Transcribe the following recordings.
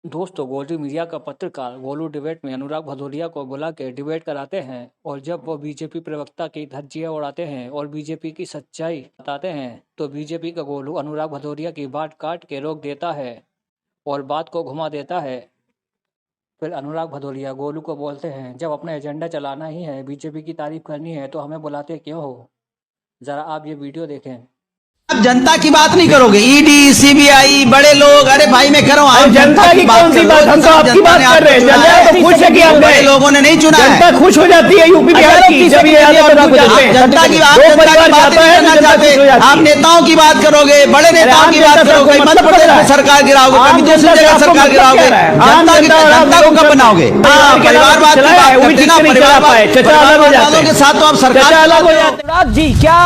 दोस्तों, गोल्डी मीडिया का पत्रकार गोलू डिबेट में अनुराग भदौरिया को बुला के डिबेट कराते हैं और जब वो बीजेपी प्रवक्ता की धज्जियां उड़ाते हैं और बीजेपी की सच्चाई बताते हैं तो बीजेपी का गोलू अनुराग भदौरिया की बात काट के रोक देता है और बात को घुमा देता है। फिर अनुराग भदौरिया गोलू को बोलते हैं, जब अपना एजेंडा चलाना ही है, बीजेपी की तारीफ करनी है तो हमें बुलाते क्यों हो? जरा आप ये वीडियो देखें। आप जनता की बात नहीं करोगे। ईडी, सीबीआई, बड़े लोग, अरे भाई मैं कह रहा हूँ जनता की कौन सी बात, हम तो आपकी बात कर रहे हैं। जनता तो खुश है कि आप बड़े लोगों ने नहीं चुना है। जनता खुश हो जाती है यूपी बिहार की जब ये जनता की बात करना चाहते, आप नेताओं की बात करोगे, बड़े नेताओं की बात करोगे, मध्य प्रदेश में सरकार गिराओगे, कभी दूसरी जगह सरकार गिराओगे, जनता को कब बनाओगे? परिवारवाद की बात करते ना, परिवारवाद के साथ तो आप सरकार अलग हो जाते जी। क्या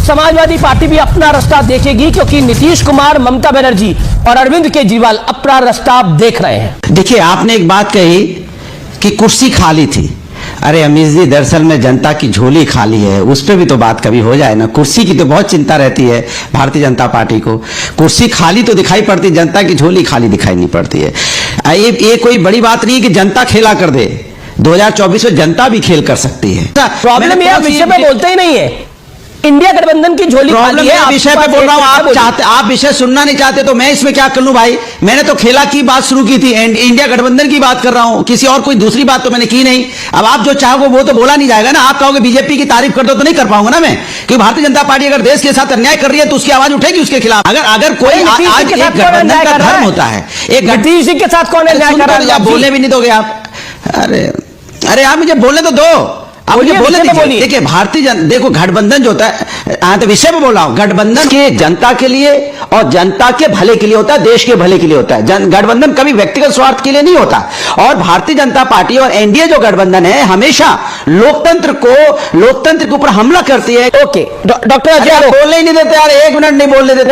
समाजवादी पार्टी भी अपना रास्ता देखेगी? क्योंकि नीतीश कुमार, ममता बनर्जी और अरविंद केजरीवाल अपना रास्ता देख रहे हैं। देखिए, आपने एक बात कही कि कुर्सी खाली थी। अरे अमीर जी, दरअसल में जनता की झोली खाली है, उस पर भी तो बात कभी हो जाए ना। कुर्सी की तो बहुत चिंता रहती है भारतीय जनता पार्टी को। कुर्सी खाली तो दिखाई पड़ती, जनता की झोली खाली दिखाई नहीं पड़ती है। ये कोई बड़ी बात नहीं है कि जनता खेला कर दे। 2024 में जनता भी खेल कर सकती है। प्रॉब्लम यह विषय पे बोलते ही नहीं है। इंडिया गठबंधन की झोली खाली है। विषय पे बोल रहा हूँ, आप विषय सुनना नहीं चाहते तो मैं इसमें क्या कर लूं भाई? मैंने तो खेला की बात शुरू की थी, इंडिया गठबंधन की बात कर रहा हूं, किसी और कोई दूसरी बात तो मैंने की नहीं। अब आप जो चाहोगे वो तो बोला नहीं जाएगा ना। आप कहोगे बीजेपी की तारीफ कर दो तो नहीं कर पाऊंगा ना मैं, क्योंकि भारतीय जनता पार्टी अगर देश के साथ अन्याय कर रही है तो उसकी आवाज उठेगी उसके खिलाफ। अगर कोई आज एक गठबंधन का धर्म होता है, एक नीतीश जी के साथ कौन अन्याय कर रहा है? बोलने भी नहीं दोगे आप? अरे आप मुझे बोलने तो दो। आप मुझे बोले देखिए, भारतीय देखो गठबंधन जो होता है, तो विषय में बोल रहा हूं, गठबंधन के जनता के लिए और जनता के भले के लिए होता है, देश के भले के लिए होता है। गठबंधन कभी व्यक्तिगत स्वार्थ के लिए नहीं होता। और भारतीय जनता पार्टी और एनडीए जो गठबंधन है हमेशा लोकतंत्र के ऊपर हमला करती है। ओके डॉक्टर अजय बोलने ही नहीं देते यार, 1 मिनट नहीं बोलने देते।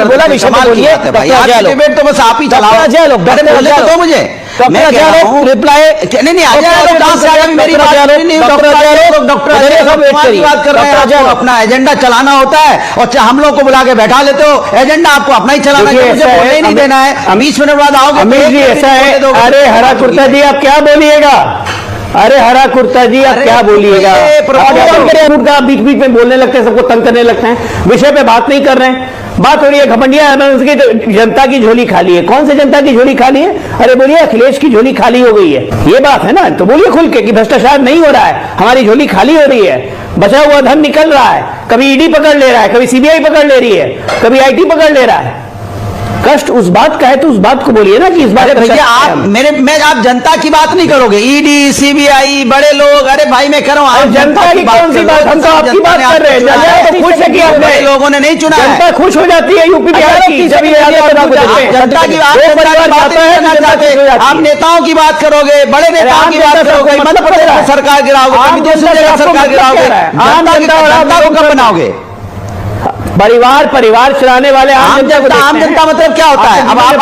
बोला विषय डिबेट तो बस आप ही चलाओ, बोलने तो दो मुझे। मैं रिप्लाई नहीं, मेरी बात कर रहे हैं। आपको अपना एजेंडा चलाना होता है और हम लोग को बुला के बैठा लेते हो। एजेंडा आपको अपना ही चलाना है, मुझे बोलने ही नहीं देना है। 20 मिनट बाद आओगे। अमीर जी ऐसा है, अरे हरा कुर्ता जी आप क्या बोलिएगा? अरे हरा कुर्ता जी आप क्या बोलिएगा? बीच बीच में बोलने लगते हैं, सबको तंग करने लगते हैं, विषय पे बात नहीं कर रहे हैं। बात हो रही है घमंडिया जनता की झोली खाली है। कौन से जनता की झोली खाली है? अरे बोलिए अखिलेश की झोली खाली हो गई है, ये बात है ना? तो बोलिए खुल के कि भ्रष्टाचार नहीं हो रहा है, हमारी झोली खाली हो रही है, बचा हुआ धन निकल रहा है। कभी ईडी पकड़ ले रहा है, कभी सीबीआई पकड़ ले रही है, कभी आईटी पकड़ ले रहा है। कष्ट उस बात का है तो उस बात को बोलिए ना कि इस बात भैया आप जनता की बात नहीं करोगे। ईडी, सीबीआई, बड़े लोग, अरे भाई मैं कह रहा हूँ जनता की कौन सी बात, हम तो आपकी बात कर रहे हैं। जनता तो खुश है कि बड़े लोगों ने नहीं चुना है। जनता खुश हो जाती है यूपी बिहार की जब ये जनता की बात। आप नेताओं की बात करोगे, बड़े नेताओं की बात करोगे, मध्य प्रदेश में सरकार गिराओगे, कभी दूसरी जगह सरकार गिराओगे, जनता को कब बनाओगे? परिवार चलाने वाले आम जनता मतलब क्या होता है? अब आप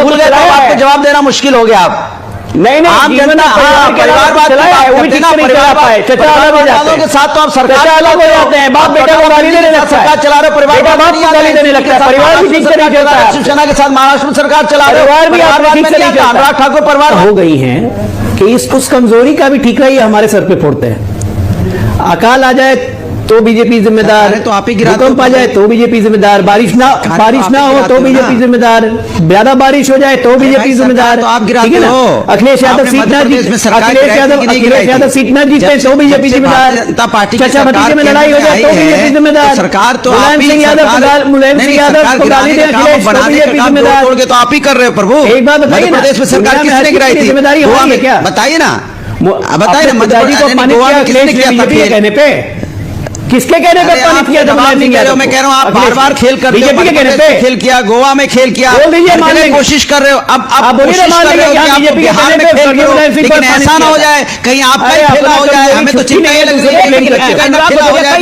भूल गए तो आपको जवाब देना मुश्किल हो गया। आप नहीं आम जनता परिवारवाद के साथ तो आप सरकार अलग हो जाते हैं। बाप बेटा को गाली देने लगता है, सरकार चला रहे, परिवार बाप को गाली देने लगता है, परिवार भी ठीक से नहीं चलता है। शिवसेना के साथ महाराष्ट्र में सरकार चला रहे, परिवार भी ठीक से नहीं चलता। अनुराग ठाकुर परिवार हो गई है कि उस कमजोरी का भी ठीकरा ही हमारे सर पे फोड़ते हैं। अकाल आ जाए तो बीजेपी जिम्मेदार, तो आप ही गिरा, भूकंप आ जाए तो बीजेपी जिम्मेदार, बारिश ना हो तो बीजेपी जिम्मेदार, ज्यादा बारिश हो जाए तो बीजेपी जिम्मेदार। तो आप गिराते हो। अखिलेश यादव सीट ना जीते, अखिलेश यादव सीट ना जीते तो बीजेपी जिम्मेदार। जनता पार्टी चाचा भतीजे में लड़ाई हो जाए तो बीजेपी जिम्मेदार। सरकार तो मुलायम सिंह यादव को गाली दे अखिलेश तो बीजेपी जिम्मेदार। तो आप ही कर रहे हो प्रभु। एक बात बताइए, मध्य प्रदेश में सरकार किसने गिराई थी? जिम्मेदारी हमारी है क्या? बताइए ना, बताइए मध्य प्रदेश को पानी किया कहने पे, किसके कहने पे पानी किया? मैं कह रहा हूँ आप बार-बार खेल कर बीजेपी के कहने पे खेल किया, गोवा में खेल किया, बोल दीजिए मान लेंगे, कोशिश कर रहे हो। अब आप बोलिए ना मान लेंगे कि बीजेपी के कहने पे खेल करो, लेकिन ऐसा ना हो जाए कहीं आपका ही खेला हो जाए। हमें तो चिंता ये लग रही है कि खेला हो जाए,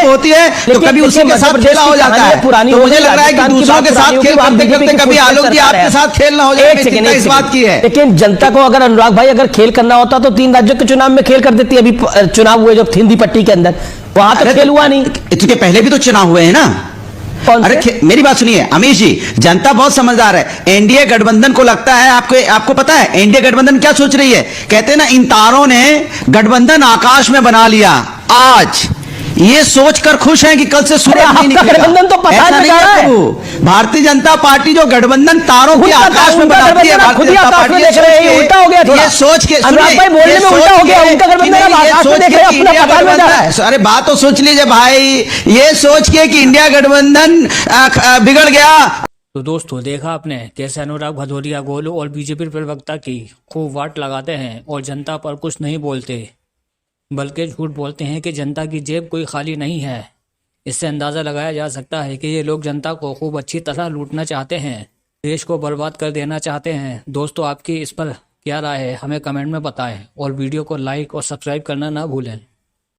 होती है तो कभी उसी के साथ खेला हो जाता है। तो मुझे लग रहा है कि दूसरों के साथ खेल करते करते कभी आलोक जी आपके साथ खेल ना हो जाए, इस बात की है। लेकिन जनता को अगर अनुराग भाई अगर खेल करना होता तो 3 राज्यों के चुनाव में खेल कर देती। अभी चुनाव हुए जो थिंदी पट्टी के अंदर, वहां तो खेल हुआ नहीं। इसके पहले भी तो चुनाव हुए हैं ना, कौन अरे से? मेरी बात सुनिए अमीश जी, जनता बहुत समझदार है। एनडीए गठबंधन को लगता है, आपको पता है एनडीए गठबंधन क्या सोच रही है? कहते हैं ना, इन तारों ने गठबंधन आकाश में बना लिया। आज ये सोचकर खुश हैं कि कल से सूरज नहीं निकलेगा। गठबंधन तो पता ऐसा है नहीं है प्रभु। भारतीय जनता पार्टी जो गठबंधन तारों की आकाश में बनाती है, भारतीय जनता पार्टी उल्टा हो गया थोड़ा। ये सोच के अनुराग भाई बोलने में उल्टा हो गया, उनका गठबंधन अब आकाश में देख रहे हैं, अपना पता में जा रहा है। अरे बात तो सोच लीजिए भाई, ये सोच के कि इंडिया गठबंधन बिगड़ गया। तो दोस्तों, देखा आपने कैसे अनुराग भदौरिया गोलू और बीजेपी प्रवक्ता की खूब वाट लगाते हैं और जनता पर कुछ नहीं बोलते, बल्कि झूठ बोलते हैं कि जनता की जेब कोई खाली नहीं है। इससे अंदाज़ा लगाया जा सकता है कि ये लोग जनता को खूब अच्छी तरह लूटना चाहते हैं, देश को बर्बाद कर देना चाहते हैं। दोस्तों, आपकी इस पर क्या राय है हमें कमेंट में बताएं और वीडियो को लाइक और सब्सक्राइब करना ना भूलें।